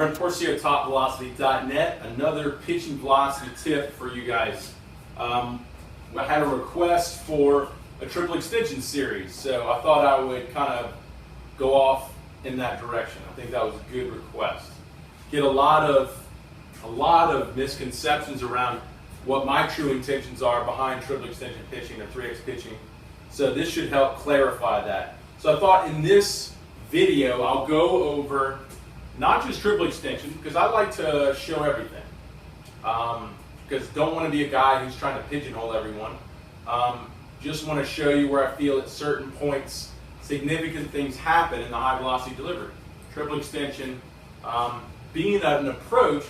Brent Porcio, TopVelocity.net. Another pitching velocity tip for you guys. I had a request for a triple extension series, so I thought I would kind of go off in that direction. I think that was a good request. Get a lot of misconceptions around what my true intentions are behind triple extension pitching or 3X pitching. So this should help clarify that. So I thought in this video I'll go over not just triple extension, because I like to show everything. Because don't want to be a guy who's trying to pigeonhole everyone. Just want to show you where I feel at certain points significant things happen in the high velocity delivery. Triple extension being an approach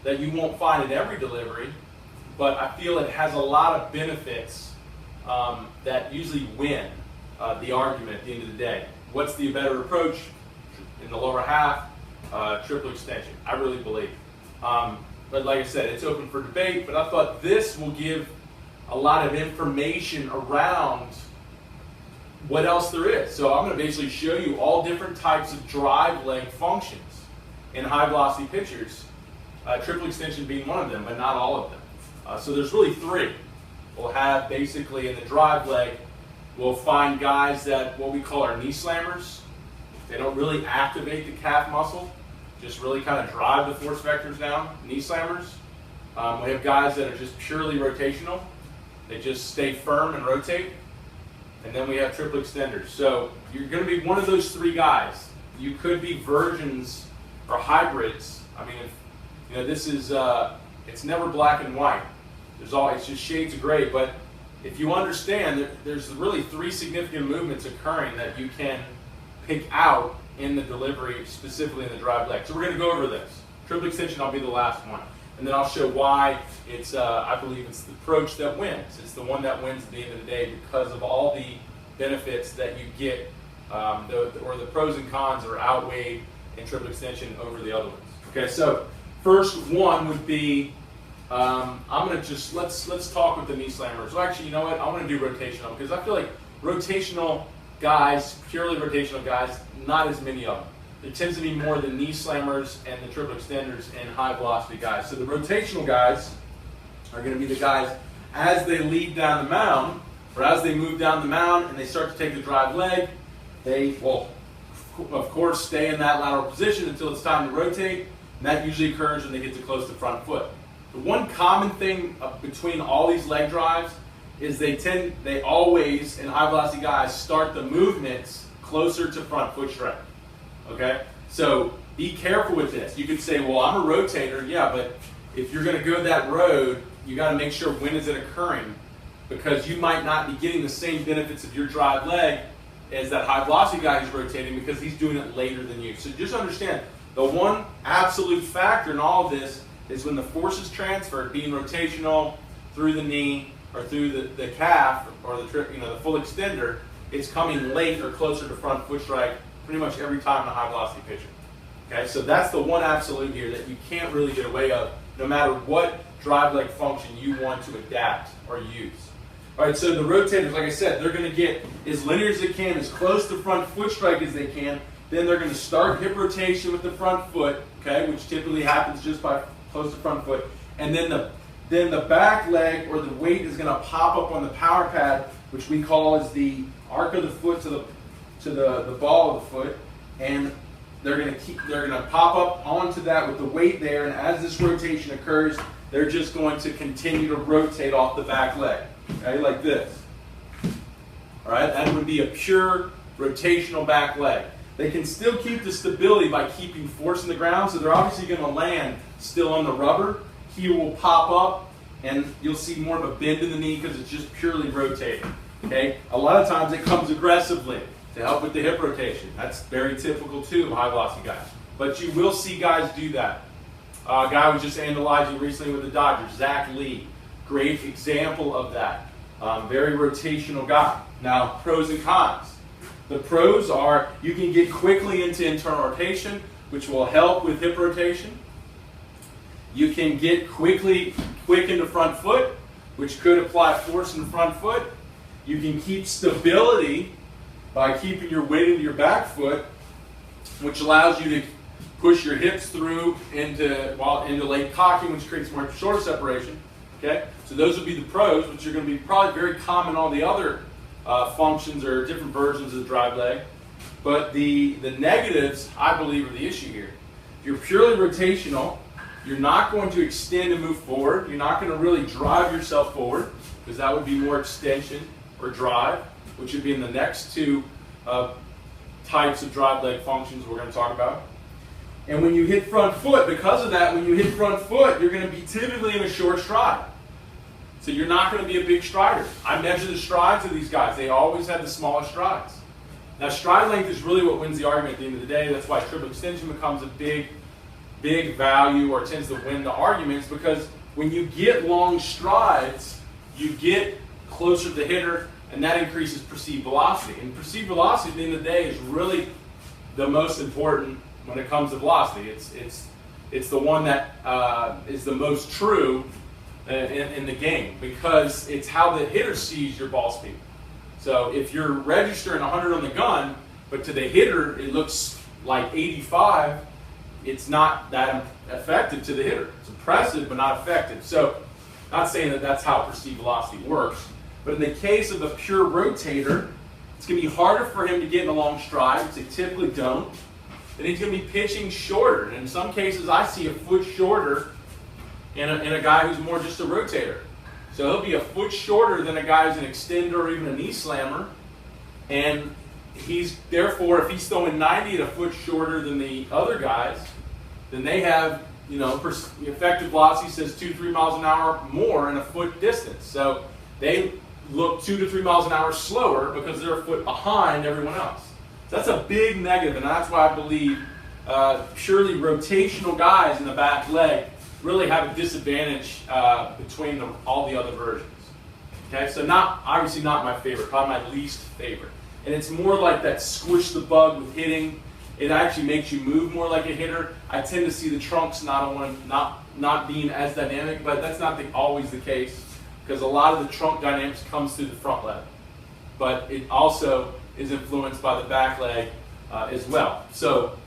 that you won't find in every delivery, but I feel it has a lot of benefits that usually win the argument at the end of the day. What's the better approach in the lower half? Triple extension, I really believe. But like I said, it's open for debate, but I thought this will give a lot of information around what else there is. So I'm going to basically show you all different types of drive leg functions in high velocity pitchers, triple extension being one of them, but not all of them. So there's really three. We'll have basically in the drive leg, we'll find guys that what we call our knee slammers. They don't really activate the calf muscle, just really kind of drive the force vectors down, knee slammers. We have guys that are just purely rotational. They just stay firm and rotate. And then we have triple extenders. So you're going to be one of those three guys. You could be versions or hybrids. I mean, this is, it's never black and white. It's just shades of gray. But if you understand, there's really three significant movements occurring that you can pick out in the delivery, specifically in the drive leg. So we're going to go over this. Triple extension, I'll be the last one. And then I'll show why it's, I believe it's the approach that wins. It's the one that wins at the end of the day because of all the benefits that you get, or the pros and cons are outweighed in triple extension over the other ones. Okay, so first one would be, I'm going to just, let's talk with the knee slammers. Well, actually, you know what? I want to do rotational because I feel like rotational guys, purely rotational guys, not as many of them. There tends to be more the knee slammers and the triple extenders and high velocity guys. So the rotational guys are going to be the guys as they lead down the mound, or as they move down the mound and they start to take the drive leg, they will, of course, stay in that lateral position until it's time to rotate. And that usually occurs when they get to close to front foot. The one common thing between all these leg drives is they always, in high velocity guys, start the movements closer to front foot strike. Okay? So be careful with this. You could say, well, I'm a rotator. Yeah, but if you're going to go that road, you got to make sure when is it occurring, because you might not be getting the same benefits of your drive leg as that high velocity guy who's rotating because he's doing it later than you. So just understand, the one absolute factor in all of this is when the force is transferred, being rotational through the knee or through the calf or the full extender, it's coming late or closer to front foot strike pretty much every time in a high velocity pitcher. Okay, so that's the one absolute here that you can't really get away of, no matter what drive leg function you want to adapt or use. All right, so the rotators, like I said, they're going to get as linear as they can, as close to front foot strike as they can. Then they're going to start hip rotation with the front foot, okay, which typically happens just by close to front foot. And then the back leg or the weight is going to pop up on the power pad, which we call as the arc of the foot to the ball of the foot, and they're going to pop up onto that with the weight there, and as this rotation occurs, they're just going to continue to rotate off the back leg, okay, like this. All right, that would be a pure rotational back leg. They can still keep the stability by keeping force in the ground, so they're obviously going to land still on the rubber. Heel will pop up, and you'll see more of a bend in the knee because it's just purely rotating. Okay, a lot of times it comes aggressively to help with the hip rotation. That's very typical too of high velocity guys. But you will see guys do that. A guy was just analyzing recently with the Dodgers, Zach Lee. Great example of that. Very rotational guy. Now, pros and cons. The pros are you can get quickly into internal rotation, which will help with hip rotation. You can get quick into front foot, which could apply force in the front foot. You can keep stability by keeping your weight into your back foot, which allows you to push your hips through into leg cocking, which creates more shoulder separation. Okay, so those would be the pros, which are going to be probably very common on all the other functions or different versions of the drive leg. But the negatives, I believe, are the issue here. If you're purely rotational, you're not going to extend and move forward. You're not going to really drive yourself forward, because that would be more extension or drive, which would be in the next two types of drive leg functions we're going to talk about. And when you hit front foot, because of that, when you hit front foot, you're going to be typically in a short stride. So you're not going to be a big strider. I measure the strides of these guys. They always have the smallest strides. Now, stride length is really what wins the argument at the end of the day. That's why triple extension becomes a big value, or tends to win the arguments, because when you get long strides, you get closer to the hitter, and that increases perceived velocity. And perceived velocity at the end of the day is really the most important when it comes to velocity. It's the one that is the most true in the game, because it's how the hitter sees your ball speed. So if you're registering 100 on the gun, but to the hitter it looks like 85, it's not that effective to the hitter. It's impressive, but not effective. So, not saying that that's how perceived velocity works, but in the case of a pure rotator, it's going to be harder for him to get in a long stride, which they typically don't. Then he's going to be pitching shorter. And in some cases, I see a foot shorter in a guy who's more just a rotator. So he'll be a foot shorter than a guy who's an extender or even a knee slammer. And he's, therefore, if he's throwing 90 at a foot shorter than the other guys, then they have, effective velocity says 2 to 3 miles an hour more in a foot distance. So they look 2 to 3 miles an hour slower because they're a foot behind everyone else. So that's a big negative, and that's why I believe purely rotational guys in the back leg really have a disadvantage between all the other versions. Okay, so obviously not my favorite, probably my least favorite. And it's more like that squish the bug with hitting. It actually makes you move more like a hitter. I tend to see the trunks not being as dynamic, but that's not always the case, because a lot of the trunk dynamics comes through the front leg. But it also is influenced by the back leg as well. So,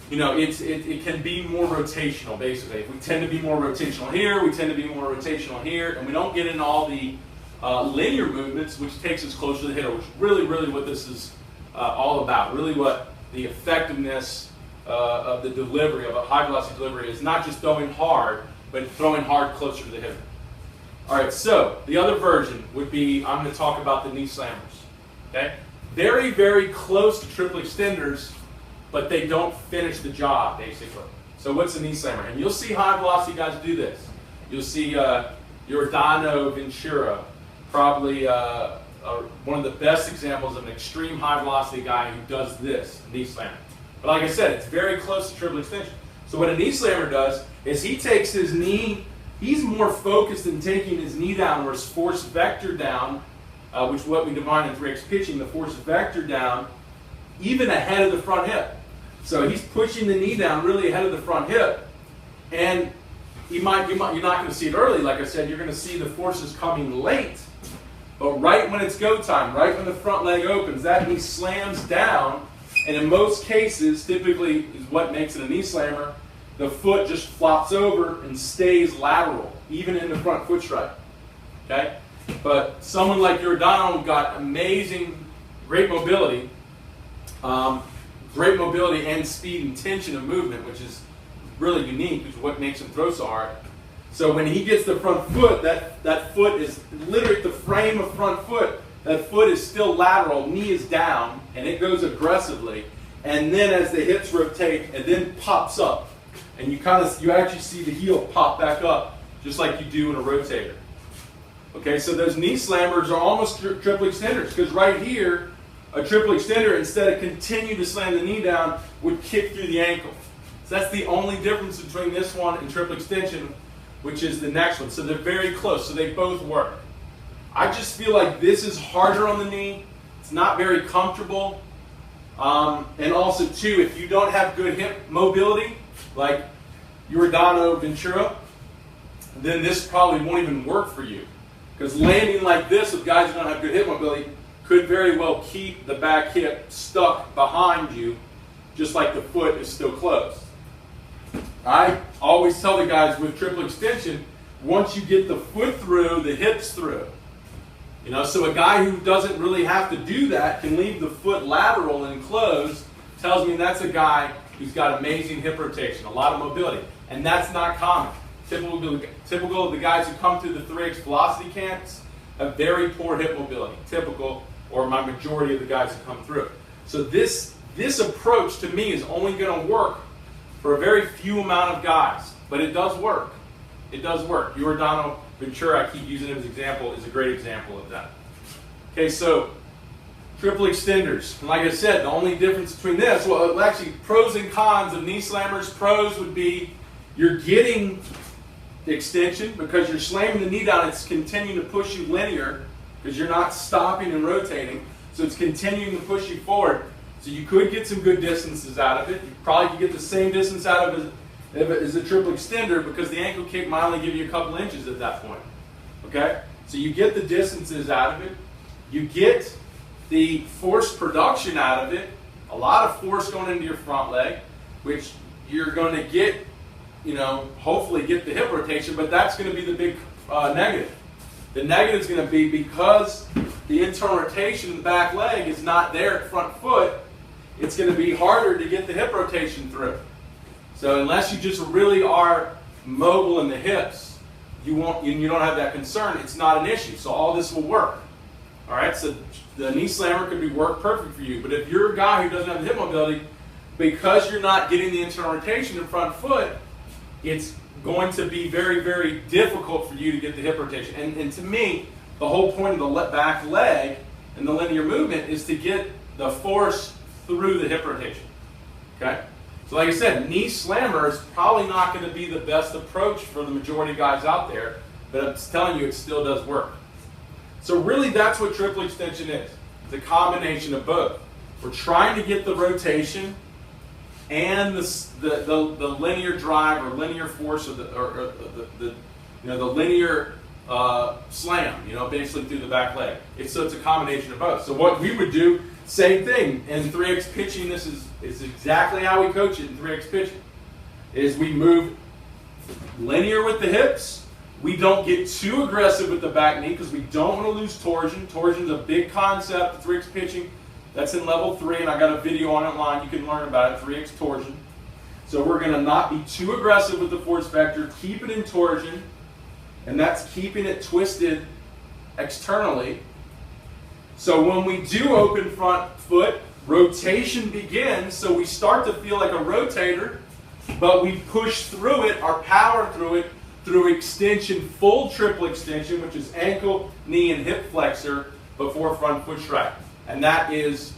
it can be more rotational, basically. We tend to be more rotational here, we tend to be more rotational here, and we don't get in all the linear movements, which takes us closer to the hitter, which is really what this is all about. Really what the effectiveness of the delivery, of a high velocity delivery, is not just throwing hard, but throwing hard closer to the hitter. All right, so the other version would be, I'm going to talk about the knee slammers. Okay? Very, very close to triple extenders, but they don't finish the job, basically. So what's a knee slammer? And you'll see high velocity guys do this. You'll see Giordano Ventura, probably one of the best examples of an extreme high velocity guy who does this, knee slammer. But like I said, it's very close to triple extension. So what a knee slammer does is he takes his knee, he's more focused in taking his knee down, or his force vector down, which is what we define in 3x pitching, the force vector down, even ahead of the front hip. So he's pushing the knee down really ahead of the front hip, and you're not going to see it early. Like I said, you're going to see the forces coming late, but right when it's go time, right when the front leg opens, that knee slams down, and in most cases, typically is what makes it a knee slammer, the foot just flops over and stays lateral, even in the front foot strike. Okay? But someone like Giordano got great mobility and speed and tension of movement, which is really unique, which is what makes him throw so hard. So when he gets the front foot, that foot is literally the frame of front foot. That foot is still lateral, knee is down, and it goes aggressively. And then as the hips rotate, it then pops up. And you actually see the heel pop back up, just like you do in a rotator. Okay, so those knee slammers are almost triple extenders, because right here, a triple extender, instead of continue to slam the knee down, would kick through the ankle. So that's the only difference between this one and triple extension, which is the next one. So they're very close, so they both work. I just feel like this is harder on the knee. It's not very comfortable. And also, too, if you don't have good hip mobility, like Giordano Ventura, then this probably won't even work for you. Because landing like this with guys who don't have good hip mobility could very well keep the back hip stuck behind you, just like the foot is still closed. I always tell the guys with triple extension, once you get the foot through, the hips through. You know, so a guy who doesn't really have to do that can leave the foot lateral and closed, tells me that's a guy who's got amazing hip rotation, a lot of mobility. And that's not common. Typical of the guys who come through the 3X velocity camps have very poor hip mobility. Typical, or my majority of the guys who come through. So this approach to me is only going to work for a very few amount of guys, but it does work. It does work. Giordano Ventura, I keep using him as an example, is a great example of that. Okay, so triple extenders. And like I said, the only difference between this, well, actually, pros and cons of knee slammers. Pros would be you're getting extension because you're slamming the knee down. It's continuing to push you linear because you're not stopping and rotating. So it's continuing to push you forward. So you could get some good distances out of it. You probably could get the same distance out of it as a triple extender because the ankle kick might only give you a couple inches at that point. Okay? So you get the distances out of it. You get the force production out of it. A lot of force going into your front leg, which you're going to get, you know, hopefully get the hip rotation, but that's going to be the big negative. The negative is going to be because the internal rotation in the back leg is not there at front foot, it's going to be harder to get the hip rotation through. So unless you just really are mobile in the hips, you don't have that concern, it's not an issue. So all this will work. All right, so the knee slammer could be work perfect for you. But if you're a guy who doesn't have the hip mobility, because you're not getting the internal rotation in front foot, it's going to be very, very difficult for you to get the hip rotation. And to me, the whole point of the back leg and the linear movement is to get the force through the hip rotation. Okay? So like I said, knee slammer is probably not going to be the best approach for the majority of guys out there, but I'm telling you, it still does work. So really, that's what triple extension is. It's a combination of both. We're trying to get the rotation and the linear drive or linear force of the linear slam, basically through the back leg. So it's a combination of both. So what we would do, same thing in 3X pitching. This is exactly how we coach it in 3X pitching. Is we move linear with the hips. We don't get too aggressive with the back knee because we don't want to lose torsion. Torsion is a big concept. 3X pitching. That's in level 3, and I got a video on it online. You can learn about it. 3X torsion. So we're going to not be too aggressive with the force vector. Keep it in torsion, and that's keeping it twisted externally. So when we do open front foot, rotation begins. So we start to feel like a rotator, but we push through it, our power through it, through extension, full triple extension, which is ankle, knee, and hip flexor before front foot strike. And that is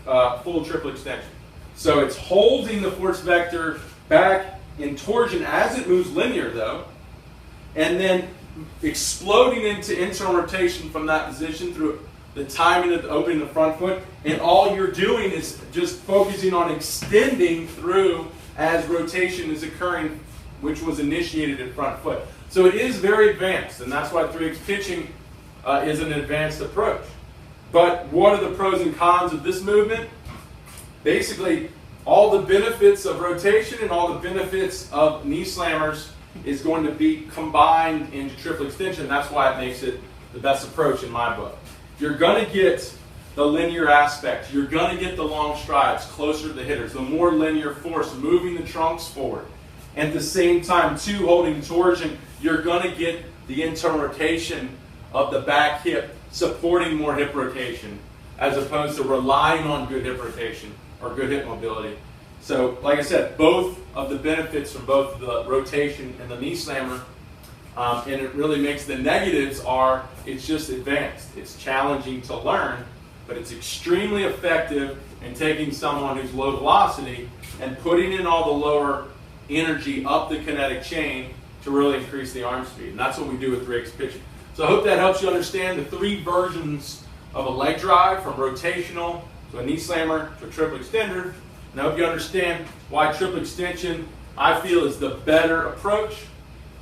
full triple extension. So it's holding the force vector back in torsion as it moves linear, though, and then exploding into internal rotation from that position through the timing of opening the front foot. And all you're doing is just focusing on extending through as rotation is occurring, which was initiated at front foot. So it is very advanced, and that's why 3X pitching is an advanced approach. But what are the pros and cons of this movement? Basically, all the benefits of rotation and all the benefits of knee slammers is going to be combined into triple extension. That's why it makes it the best approach in my book. You're going to get the linear aspect. You're going to get the long strides closer to the hitters, the more linear force, moving the trunks forward. At the same time, too, holding torsion, you're going to get the internal rotation of the back hip, supporting more hip rotation, as opposed to relying on good hip rotation or good hip mobility. So, like I said, both of the benefits from both the rotation and the knee slammer, and it really makes the negatives are, it's just advanced. It's challenging to learn, but it's extremely effective in taking someone who's low velocity and putting in all the lower energy up the kinetic chain to really increase the arm speed. And that's what we do with 3X pitching. So I hope that helps you understand the 3 versions of a leg drive, from rotational to a knee slammer to a triple extender. And I hope you understand why triple extension, I feel, is the better approach.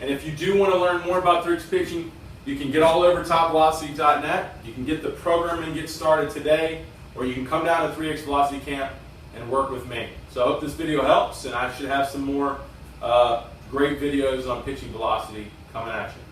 And if you do want to learn more about 3X pitching, you can get all over topvelocity.net. You can get the program and get started today, or you can come down to 3X Velocity Camp and work with me. So I hope this video helps, and I should have some more Great videos on pitching velocity coming at you.